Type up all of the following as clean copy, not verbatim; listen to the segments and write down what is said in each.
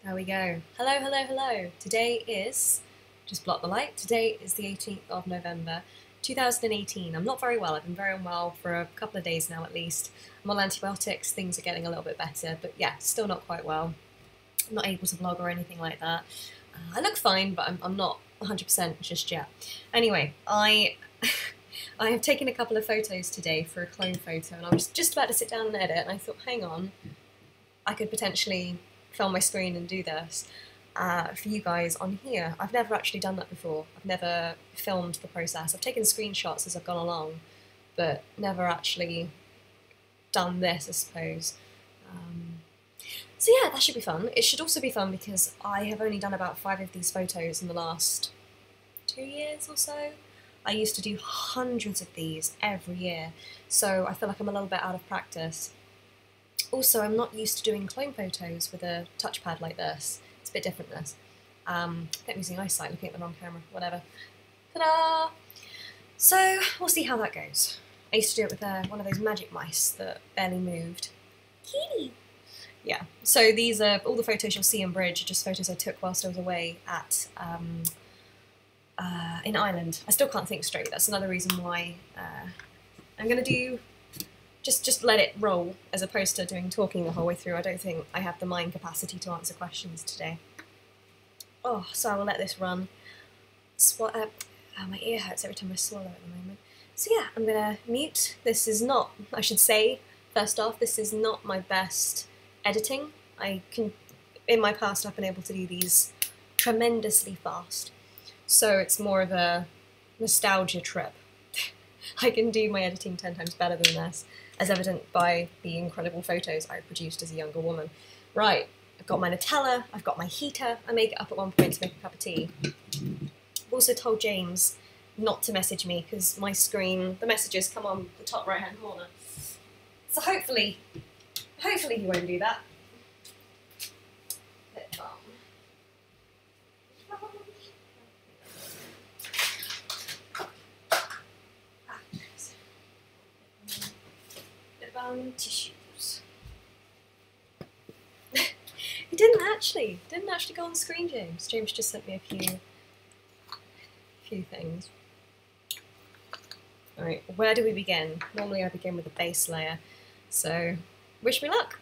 There we go. Hello, hello, hello. Today is, just block the light, today is the 18th of November 2018. I'm not very well. I've been very unwell for a couple of days now at least. I'm on antibiotics, things are getting a little bit better, but yeah, still not quite well. I'm not able to vlog or anything like that. I look fine, but I'm not 100% just yet. Anyway, I have taken a couple of photos today for a clone photo, and I was just about to sit down and edit, and I thought, hang on, I could potentially film my screen and do this for you guys on here. I've never actually done that before. I've never filmed the process. I've taken screenshots as I've gone along, but never actually done this, I suppose. So yeah, that should be fun. It should also be fun because I have only done about 5 of these photos in the last 2 years or so. I used to do hundreds of these every year, so I feel like I'm a little bit out of practice. Also, I'm not used to doing clone photos with a touchpad like this. It's a bit different, this. I'm using eyesight, looking at the wrong camera, whatever. Ta-da! So, we'll see how that goes. I used to do it with one of those magic mice that barely moved. Kitty! Yeah, so these are, all the photos you'll see in Bridge are just photos I took whilst I was away at, in Ireland. I still can't think straight. That's another reason why I'm going to do just let it roll, as opposed to doing talking the whole way through. I don't think I have the mind capacity to answer questions today. Oh, so I will let this run. My ear hurts every time I swallow at the moment. So yeah, I'm gonna mute. This is not, I should say, first off, this is not my best editing. In my past I've been able to do these tremendously fast. So it's more of a nostalgia trip. I can do my editing 10 times better than this, as evident by the incredible photos I produced as a younger woman. Right, I've got my Nutella, I've got my heater. I make it up at one point to make a cup of tea. I've also told James not to message me because my screen, the messages come on the top right hand corner. So hopefully he won't do that. Tissues. It didn't actually go on the screen, James. James just sent me a few things. Alright, where do we begin? Normally I begin with the base layer, so wish me luck.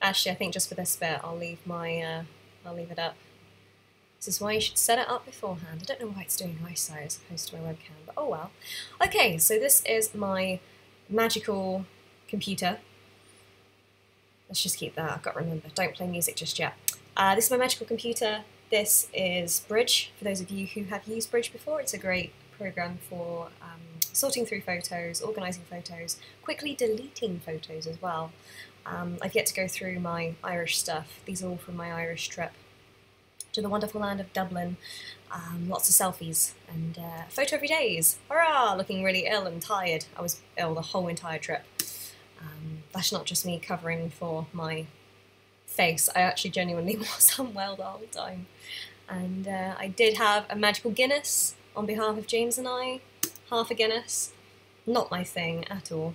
Actually, I think just for this bit, I'll leave it up. This is why you should set it up beforehand. I don't know why it's doing eyesight as opposed to my webcam, but oh well. Okay, so this is my magical computer. Let's just keep that, I've got to remember, don't play music just yet. This is my magical computer. This is Bridge, for those of you who have used Bridge before. It's a great program for sorting through photos, organising photos, quickly deleting photos as well. I've yet to go through my Irish stuff. These are all from my Irish trip to the wonderful land of Dublin. Lots of selfies and photo every days. Hurrah! Looking really ill and tired. I was ill the whole entire trip. That's not just me covering for my face. I actually genuinely was unwell the whole time. And I did have a magical Guinness on behalf of James and I. Half a Guinness. Not my thing at all.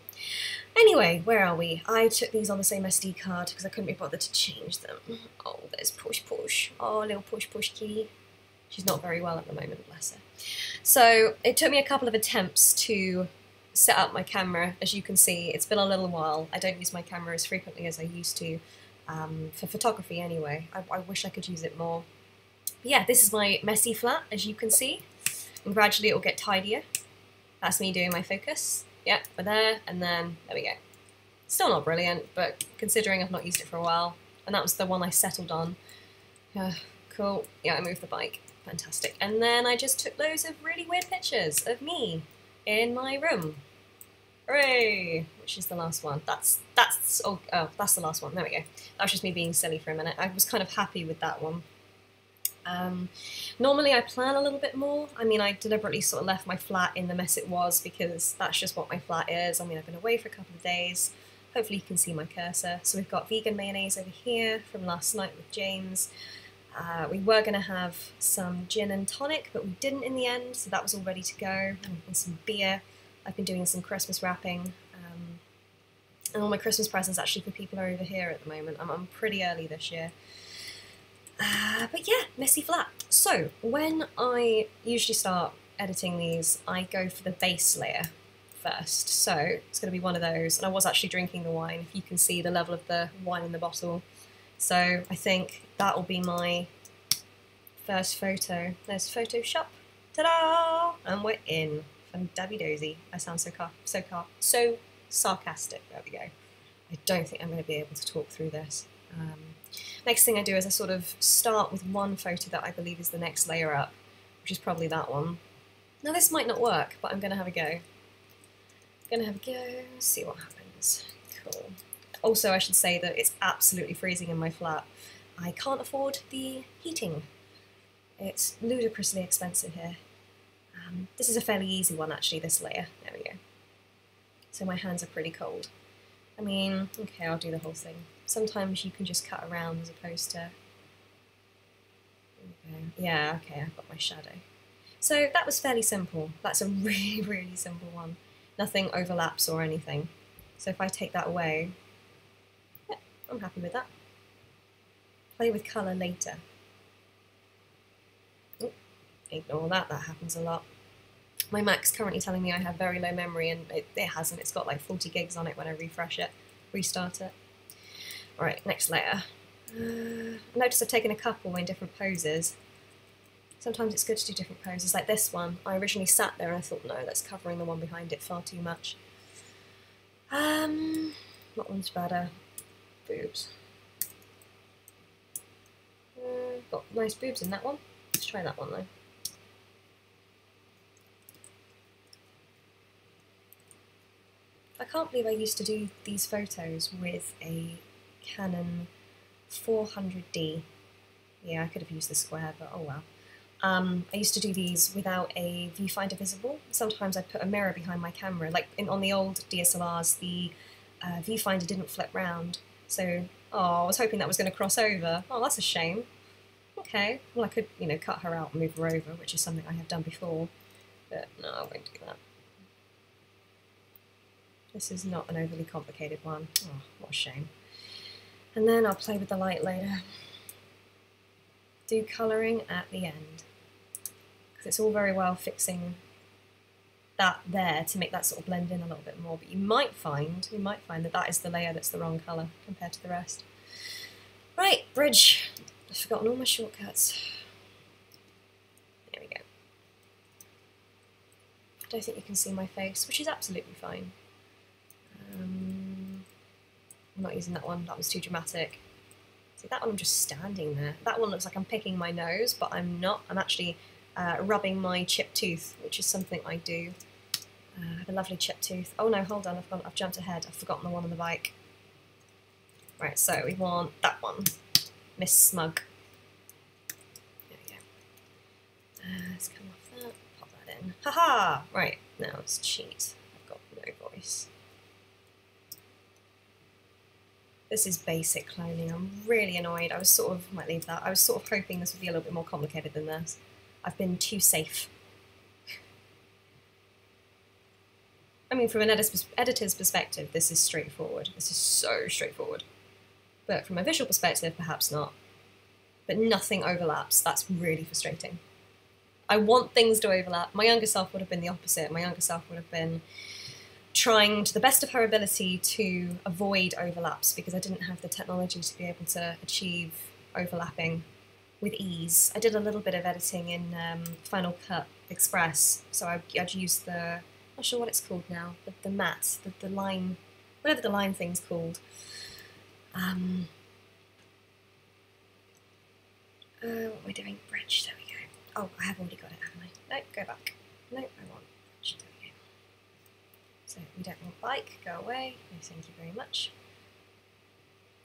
Anyway, where are we? I took these on the same SD card because I couldn't be bothered to change them. Oh, there's Push Push. Oh, little Push Push kitty. She's not very well at the moment, bless her. So it took me a couple of attempts to set up my camera. As you can see, it's been a little while. I don't use my camera as frequently as I used to, for photography anyway. I wish I could use it more. But yeah, this is my messy flat, as you can see. And gradually it will get tidier. That's me doing my focus. Yep, we're there, and then there we go. Still not brilliant, but considering I've not used it for a while, and that was the one I settled on. Cool. Yeah, I moved the bike. Fantastic. And then I just took loads of really weird pictures of me in my room. Hooray! Which is the last one. That's that's the last one. There we go. That was just me being silly for a minute. I was kind of happy with that one. Normally I plan a little bit more. I mean, I deliberately sort of left my flat in the mess it was because that's just what my flat is. I mean, I've been away for a couple of days. Hopefully you can see my cursor. So we've got vegan mayonnaise over here from last night with James. We were going to have some gin and tonic, but we didn't in the end, so that was all ready to go. And some beer. I've been doing some Christmas wrapping. And all my Christmas presents actually for people are over here at the moment. I'm pretty early this year. But yeah, messy flat. So when I usually start editing these, I go for the base layer first. So it's going to be one of those. And I was actually drinking the wine, if you can see the level of the wine in the bottle. So I think that will be my first photo. There's Photoshop. Ta-da! And we're in. Fun-dabby-dozy. I sound so sarcastic. There we go. I don't think I'm going to be able to talk through this. Next thing I do is I sort of start with one photo that I believe is the next layer up, which is probably that one. Now this might not work, but I'm going to have a go. See what happens. Cool. Also, I should say that it's absolutely freezing in my flat. I can't afford the heating. It's ludicrously expensive here. This is a fairly easy one actually, this layer. There we go. So my hands are pretty cold. I mean, okay, I'll do the whole thing. Sometimes you can just cut around as opposed to... Okay. Yeah, okay, I've got my shadow. So that was fairly simple. That's a really, really simple one. Nothing overlaps or anything. So if I take that away, yeah, I'm happy with that. Play with colour later. Oh, ignore that, that happens a lot. My Mac's currently telling me I have very low memory, and it hasn't. It's got like 40 gigs on it when I refresh it, restart it. Alright, next layer. I noticed I've taken a couple in different poses. Sometimes it's good to do different poses, like this one. I originally sat there and I thought, no, that's covering the one behind it far too much. What one's better? Boobs. Got nice boobs in that one. Let's try that one though. I can't believe I used to do these photos with a Canon 400D. Yeah, I could have used the square, but oh well. I used to do these without a viewfinder visible. Sometimes I put a mirror behind my camera. Like on the old DSLRs, the viewfinder didn't flip round. So, I was hoping that was going to cross over. Oh, that's a shame. Okay, well I could, cut her out and move her over, which is something I have done before. But no, I won't do that. This is not an overly complicated one. Oh, what a shame. And then I'll play with the light later. Do colouring at the end. Because it's all very well fixing that there to make that sort of blend in a little bit more, but you might find that that is the layer that's the wrong colour compared to the rest. Right, bridge. I've forgotten all my shortcuts. There we go. I don't think you can see my face, which is absolutely fine. I'm not using that one, that was too dramatic. See, that one I'm just standing there. That one looks like I'm picking my nose, but I'm not. I'm actually rubbing my chipped tooth, which is something I do. I have a lovely chipped tooth. Oh no, hold on, I've jumped ahead. I've forgotten the one on the bike. Right, so we want that one. Miss Smug. There we go. Let's come off that, pop that in. Haha! Right, now let's cheat. I've got no voice. This is basic cloning. I'm really annoyed. Might leave that. I was sort of hoping this would be a little bit more complicated than this. I've been too safe. I mean, from an editor's perspective, this is straightforward. This is so straightforward. But from a visual perspective, perhaps not. But nothing overlaps. That's really frustrating. I want things to overlap. My younger self would have been the opposite. My younger self would have been trying to the best of her ability to avoid overlaps because I didn't have the technology to be able to achieve overlapping with ease. I did a little bit of editing in Final Cut Express, so I'd use the, I'm not sure what it's called now, the mat, the line, whatever the line thing's called. What am I doing? Bridge, there we go. Oh, I have already got it, haven't I? No, go back. No, I want bridge, there we go. So we don't want bike, go away. No, thank you very much.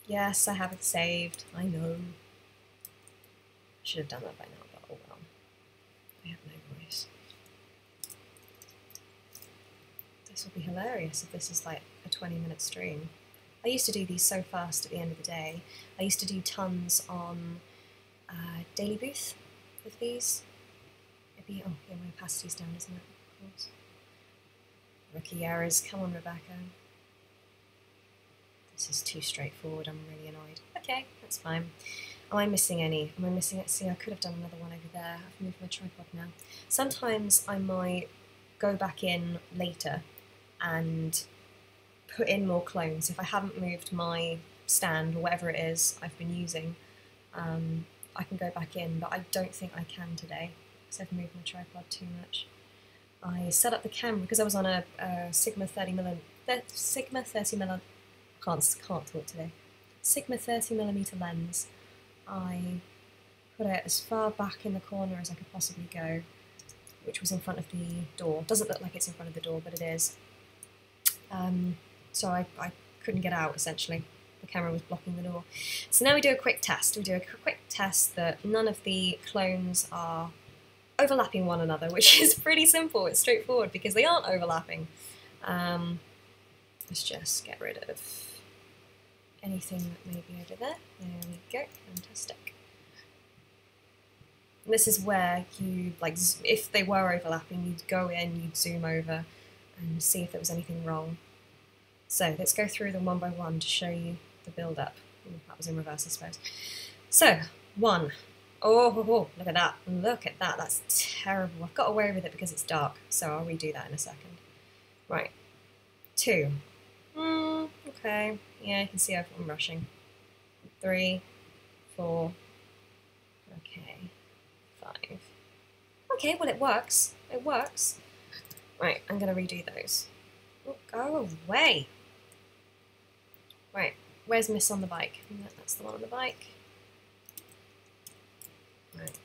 Yes, I have it saved. I know. Should have done that by now, but oh well. I have no voice. This will be hilarious if this is like a 20-minute stream. I used to do these so fast at the end of the day. I used to do tons on Daily Booth with these. It'd be, oh yeah, my opacity's down, isn't it? Of course. Rookie errors, come on Rebecca. This is too straightforward, I'm really annoyed. Okay, that's fine. Am I missing any? Am I missing it? See, I could have done another one over there. I've moved my tripod now. Sometimes I might go back in later and put in more clones. If I haven't moved my stand or whatever it is I've been using, I can go back in, but I don't think I can today because I've moved my tripod too much. I set up the camera because I was on a Sigma 30mm, can't talk today, Sigma 30mm lens. I put it as far back in the corner as I could possibly go, which was in front of the door. Doesn't look like it's in front of the door, but it is. So I couldn't get out, essentially. The camera was blocking the door. So now we do a quick test. We do a quick test that none of the clones are overlapping one another, which is pretty simple. It's straightforward because they aren't overlapping. Let's just get rid of anything that may be over there. There we go. Fantastic. And this is where you, like, if they were overlapping, you'd go in, you'd zoom over and see if there was anything wrong. So let's go through them one by one to show you the build-up. That was in reverse, I suppose. So, 1. Oh, look at that. Look at that. That's terrible. I've got away with it because it's dark, so I'll redo that in a second. Right. 2. Okay. Yeah, you can see I'm rushing. 3, 4. Okay. 5. Okay, well it works. It works. Right, I'm going to redo those. Oh, go away. Right, where's Miss on the bike? That's the one on the bike. Right.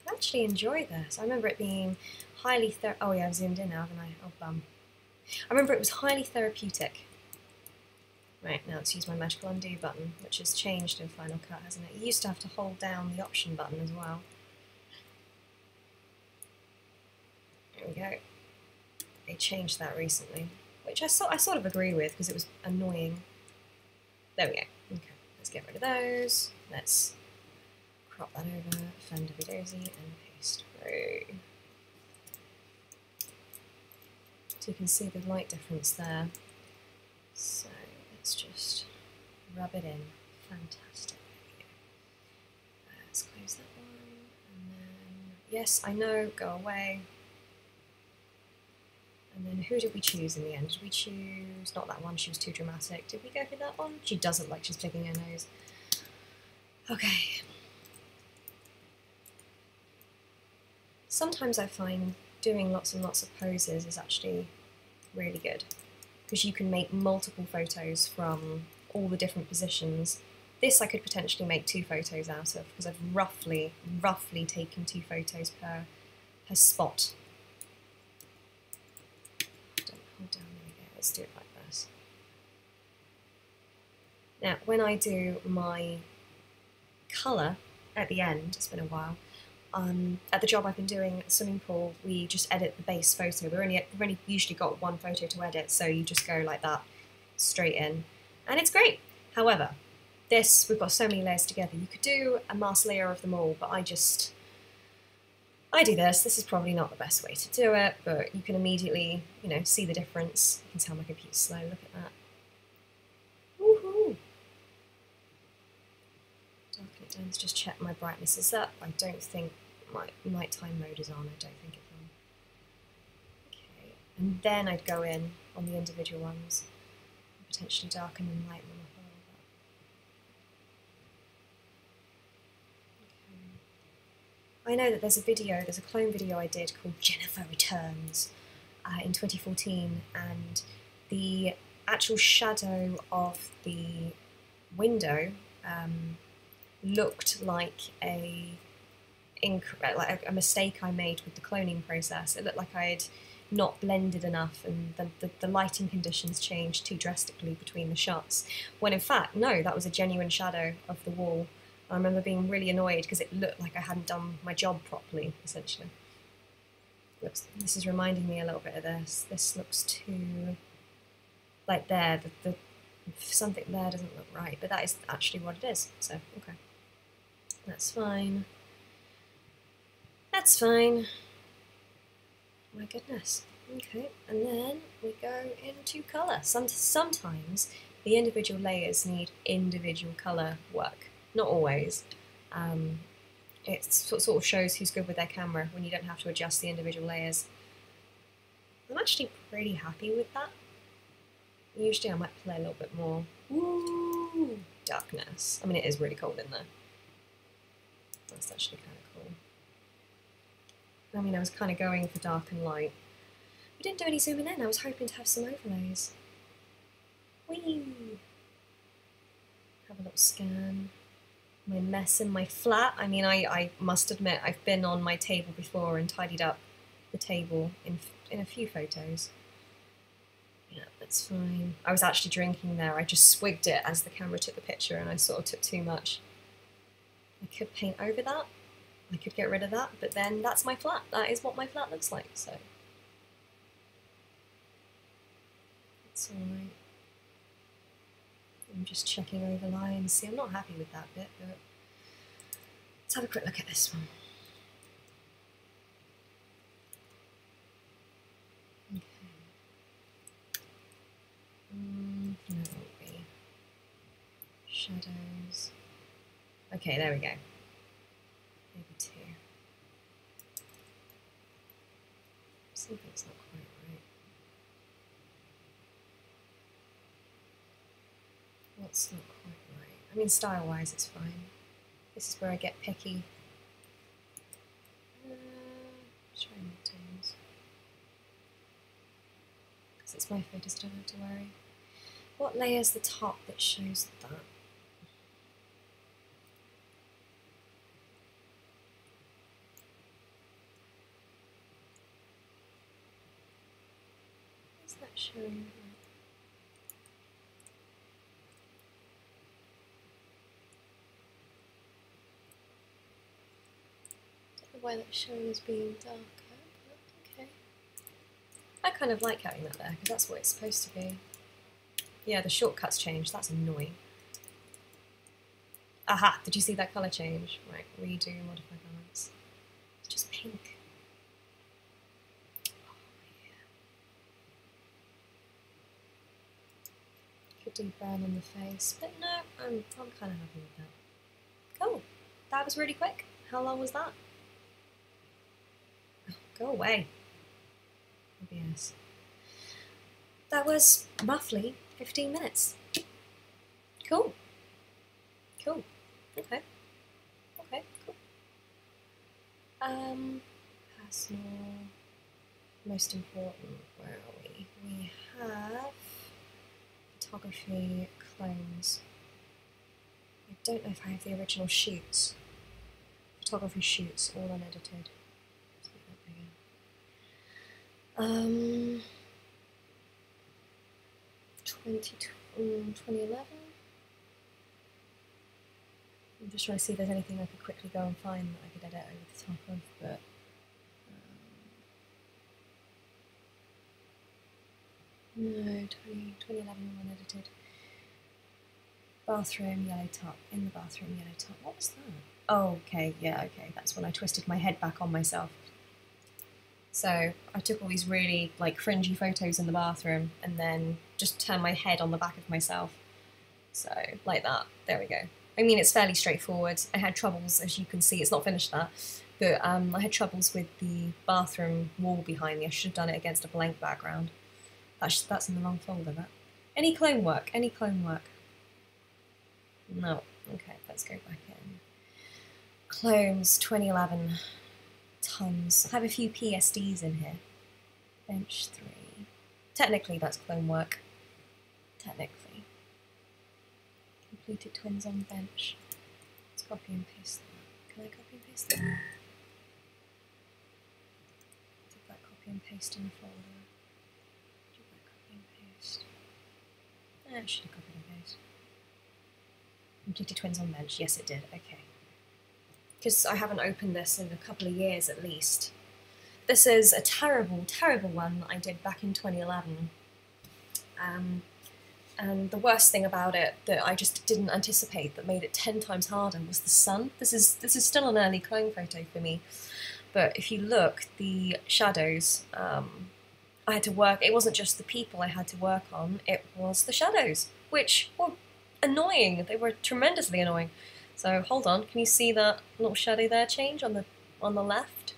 I actually enjoy this. I remember it being highly oh yeah, I've zoomed in now, haven't I? Oh bum. I remember it was highly therapeutic. Right, now let's use my magical undo button, which has changed in Final Cut, hasn't it? You used to have to hold down the option button as well. There we go. They changed that recently, which I sort of agree with because it was annoying. There we go. Okay, let's get rid of those. Let's crop that over, fender dozy, and paste through. So you can see the light difference there. So let's just rub it in. Fantastic. Let's close that one. And then, yes, I know, go away. And then who did we choose in the end? Did we choose, not that one, she was too dramatic. Did we go for that one? She doesn't like she's picking her nose. Okay. Sometimes I find doing lots and lots of poses is actually really good because you can make multiple photos from all the different positions. This I could potentially make 2 photos out of because I've roughly taken 2 photos per spot. Hold down, there we go. Let's do it like this. Now, when I do my colour at the end, it's been a while, at the job I've been doing at the swimming pool, we just edit the base photo. We've only usually got 1 photo to edit, so you just go like that, straight in, and it's great. However, this, we've got so many layers together. You could do a mass layer of them all, but I do this. This is probably not the best way to do it, but you can immediately, you know, see the difference. You can tell my computer's slow. Look at that. Woohoo! Darken it down to just check my brightness is up. I don't think my nighttime mode is on. I don't think it's on. Okay, and then I'd go in on the individual ones, and potentially darken and lighten them up a little bit. I know that there's a clone video I did called Jennifer Returns in 2014, and the actual shadow of the window looked like a like a mistake I made with the cloning process. It looked like I had not blended enough, and the lighting conditions changed too drastically between the shots, when in fact, no, that was a genuine shadow of the wall. I remember being really annoyed because it looked like I hadn't done my job properly, essentially. This is reminding me a little bit of this. This looks too, like there, something there doesn't look right, but that is actually what it is, so okay. That's fine. That's fine. My goodness. Okay, and then we go into colour. Sometimes the individual layers need individual colour work. Not always. It sort of shows who's good with their camera when you don't have to adjust the individual layers. I'm actually pretty happy with that. Usually I might play a little bit more. Ooh, darkness. I mean, it is really cold in there. That's actually kind of cool. I mean, I was kind of going for dark and light. We didn't do any zooming in. I was hoping to have some overlays. Whee! Have a little scan. My mess in my flat. I mean, I must admit, I've been on my table before and tidied up the table in a few photos. Yeah, that's fine. I was actually drinking there. I just swigged it as the camera took the picture and I sort of took too much. I could paint over that. I could get rid of that, but then that's my flat. That is what my flat looks like, so. It's alright. I'm just checking over lines. See, I'm not happy with that bit, but let's have a quick look at this one. Okay. No, it won't be. Shadows. Okay, there we go. Maybe 2. Something's not quite right. What's not quite right? I mean, style-wise, it's fine. This is where I get picky. Try midtones. Because it's my photos, don't have to worry. What layer's the top that shows that? Is that showing? Why that's showing as being darker, okay. I kind of like having that there, because that's what it's supposed to be. Yeah, the shortcuts changed, that's annoying. Aha, did you see that colour change? Right, redo, modify balance. It's just pink. Oh, yeah. Could do brown on the face, but no, I'm kind of happy with that. Cool, that was really quick. How long was that? Go away. OBS. That was roughly 15 minutes. Cool. Cool. Okay. Okay, cool. Personal. Most important. Where are we? We have photography clones. I don't know if I have the original shoots. Photography shoots, all unedited. 2011. I'm just trying to see if there's anything I could quickly go and find that I could edit over the top of, but no, 2011 unedited. Bathroom, yellow top. In the bathroom, yellow top. What was that? Oh, okay, yeah, okay. That's when I twisted my head back on myself. So I took all these really like fringy photos in the bathroom and then just turned my head on the back of myself. So like that, there we go. I mean, it's fairly straightforward. I had troubles, as you can see, it's not finished that, but I had troubles with the bathroom wall behind me. I should have done it against a blank background. That's in the wrong folder, that. Any clone work? Any clone work? No. Okay, let's go back in. Clones, 2011. Tons. I have a few PSDs in here. Bench 3. Technically that's clone work. Technically. Completed twins on bench. Let's copy and paste that. Can I copy and paste that? copy and paste in the folder. Did I copy and paste? I should have copied and paste. Completed twins on bench. Yes, it did. Okay. Because I haven't opened this in a couple of years at least. This is a terrible, terrible one that I did back in 2011. And the worst thing about it that I just didn't anticipate that made it 10 times harder was the sun. This is still an early clone photo for me, but if you look, the shadows, I had to work, it wasn't just the people I had to work on, it was the shadows, which were annoying. They were tremendously annoying. So hold on, can you see that little shadow there change on the left?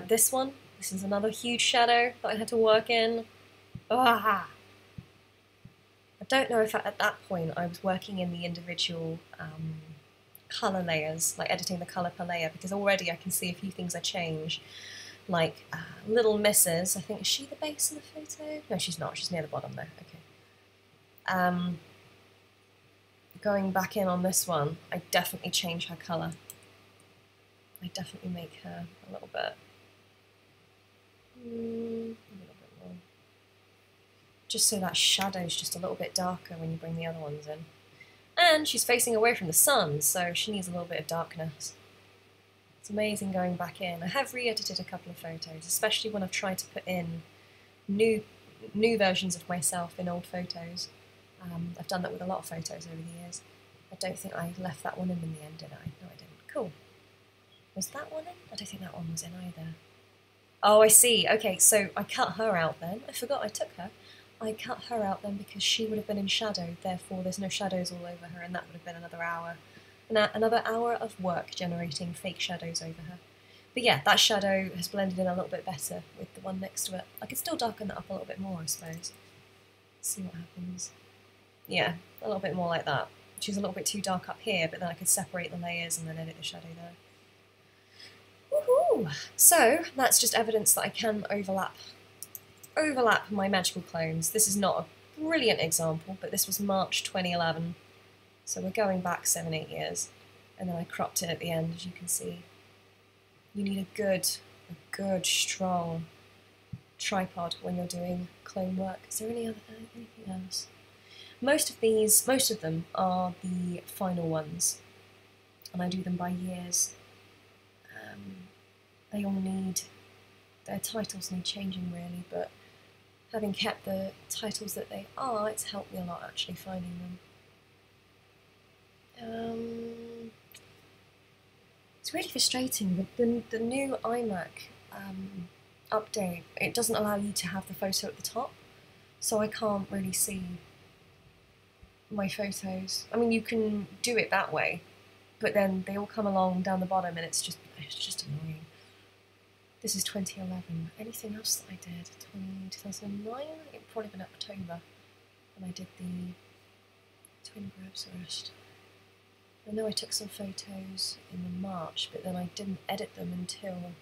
This one, this is another huge shadow that I had to work in. Ah! I don't know if at that point I was working in the individual colour layers, like editing the colour per layer, because already I can see a few things I change, like little misses. I think, is she the base of the photo? No, she's not, she's near the bottom there, okay. Going back in on this one, I definitely change her colour. I definitely make her a little bit more. Just so that shadow's just a little bit darker when you bring the other ones in. And she's facing away from the sun, so she needs a little bit of darkness. It's amazing going back in. I have re-edited a couple of photos, especially when I've tried to put in new versions of myself in old photos. I've done that with a lot of photos over the years. I don't think I left that one in the end, did I? No, I didn't. Cool. Was that one in? I don't think that one was in either. Oh, I see. Okay, so I cut her out then. I forgot I took her. I cut her out then because she would have been in shadow, therefore there's no shadows all over her, and that would have been another hour. Another hour of work generating fake shadows over her. But yeah, that shadow has blended in a little bit better with the one next to it. I could still darken that up a little bit more, I suppose. See what happens. Yeah, a little bit more like that. She's a little bit too dark up here, but then I could separate the layers and then edit the shadow there. Woohoo! So, that's just evidence that I can overlap my magical clones. This is not a brilliant example, but this was March 2011. So we're going back 7-8 years. And then I cropped it at the end, as you can see. You need a good, strong tripod when you're doing clone work. Is there anything else? Most of them are the final ones, and I do them by years. They all need, their titles need changing really, but having kept the titles that they are, it's helped me a lot actually finding them. It's really frustrating. The new iMac update, it doesn't allow you to have the photo at the top, so I can't really see my photos. I mean, you can do it that way, but then they all come along down the bottom and it's just annoying. This is 2011. Anything else that I did? 2009? It would probably been October when I did the twin grabs arrest. I know I took some photos in the March, but then I didn't edit them until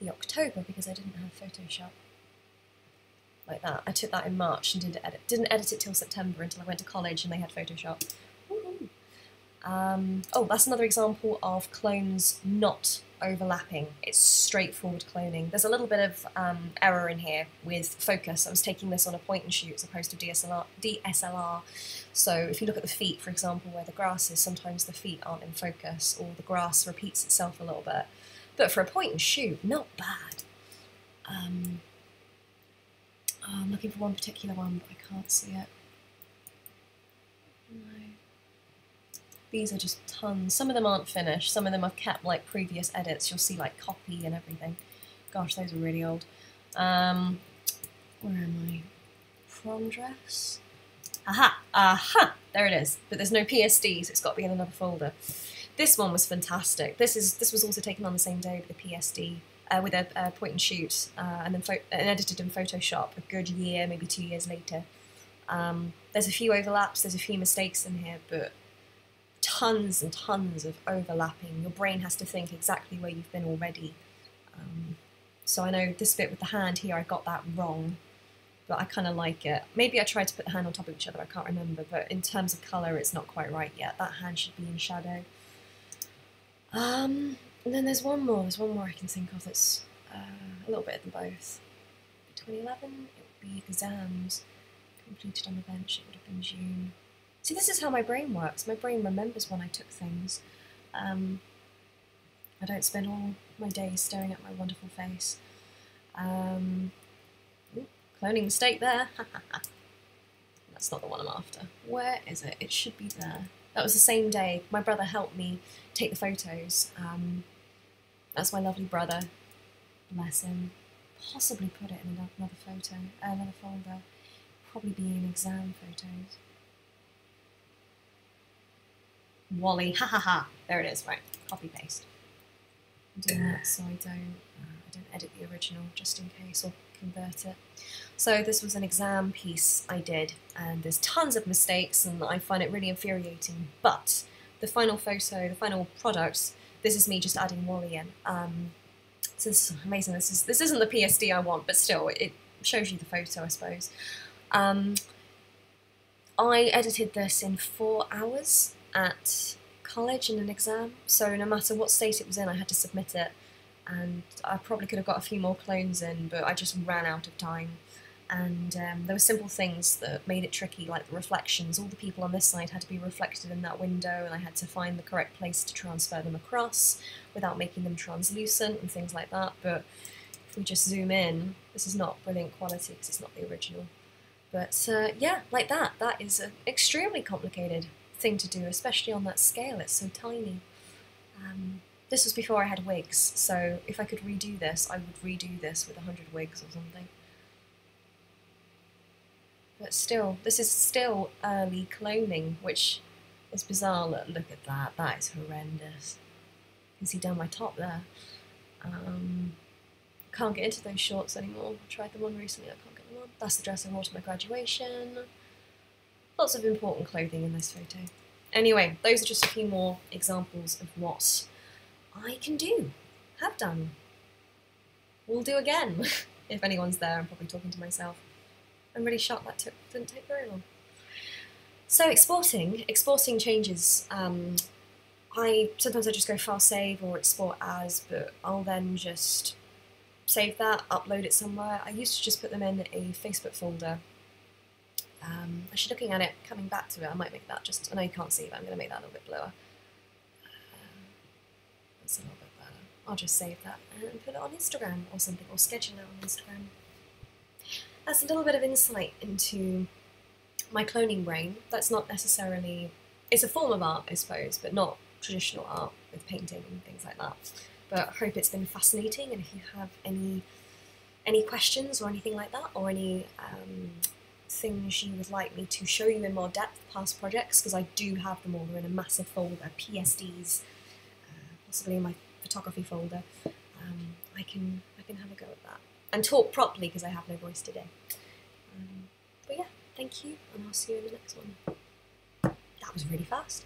the October because I didn't have Photoshop. Like that. I took that in March and didn't edit it till September until I went to college and they had Photoshop. Oh, that's another example of clones not overlapping. It's straightforward cloning. There's a little bit of error in here with focus. I was taking this on a point and shoot as opposed to DSLR. So if you look at the feet, for example, where the grass is, sometimes the feet aren't in focus or the grass repeats itself a little bit. But for a point and shoot, not bad. I'm looking for one particular one, but I can't see it. No. These are just tons. Some of them aren't finished. Some of them I've kept like previous edits. You'll see like copy and everything. Gosh, those are really old. Where am I? Prom dress? Aha! There it is. But there's no PSD, so it's got to be in another folder. This one was fantastic. This was also taken on the same day with the PSD. With a point and shoot, and then edited in Photoshop a good year, maybe 2 years later. There's a few overlaps, there's a few mistakes in here, but tons and tons of overlapping. Your brain has to think exactly where you've been already. So I know this bit with the hand here, I got that wrong, but I kind of like it. Maybe I tried to put the hand on top of each other, I can't remember, but in terms of colour, it's not quite right yet. That hand should be in shadow. And then there's one more I can think of that's, a little bit of them both. 2011, it would be exams completed on the bench, it would have been June. See, this is how my brain works. My brain remembers when I took things. I don't spend all my days staring at my wonderful face. Ooh, cloning mistake there. That's not the one I'm after. Where is it? It should be there. That was the same day. My brother helped me take the photos. That's my lovely brother. Bless him. Possibly put it in another photo, another folder. Probably be in exam photos. Wally, ha ha ha. There it is, right. Copy paste. I'm doing that so I don't edit the original just in case, or convert it. So this was an exam piece I did, and there's tons of mistakes and I find it really infuriating, but the final photo, the final product, this is me just adding Wally in. So this is amazing. This isn't the PSD I want, but still it shows you the photo, I suppose. I edited this in 4 hours at college in an exam, so no matter what state it was in I had to submit it, and I probably could have got a few more clones in, but I just ran out of time. And there were simple things that made it tricky, like the reflections. All the people on this side had to be reflected in that window, and I had to find the correct place to transfer them across without making them translucent and things like that. But if we just zoom in, this is not brilliant quality because it's not the original. But yeah, like that. That is an extremely complicated thing to do, especially on that scale. It's so tiny. This was before I had wigs, so if I could redo this, I would redo this with 100 wigs or something. But still, this is still early cloning, which is bizarre. Look at that. That is horrendous. You can see down my top there. Can't get into those shorts anymore. I tried them on recently, I can't get them on. That's the dress I wore to my graduation. Lots of important clothing in this photo. Anyway, those are just a few more examples of what I can do, have done, will do again. If anyone's there, I'm probably talking to myself. I'm really shocked that didn't take very long. So exporting changes. Sometimes I just go file save or export as, but I'll then just save that, upload it somewhere. I used to just put them in a Facebook folder. Actually looking at it, coming back to it, I might make that just, I know you can't see, but I'm going to make that a little bit bluer. That's a little bit better. I'll just save that and put it on Instagram or something, or schedule it on Instagram. That's a little bit of insight into my cloning brain. That's not necessarily, it's a form of art, I suppose, but not traditional art with painting and things like that. But I hope it's been fascinating, and if you have any questions or anything like that, or any things you would like me to show you in more depth, past projects, because I do have them all, they're in a massive folder, PSDs, possibly in my photography folder. I can have a go at that and talk properly because I have no voice today. But yeah, thank you, and I'll see you in the next one. That was really fast.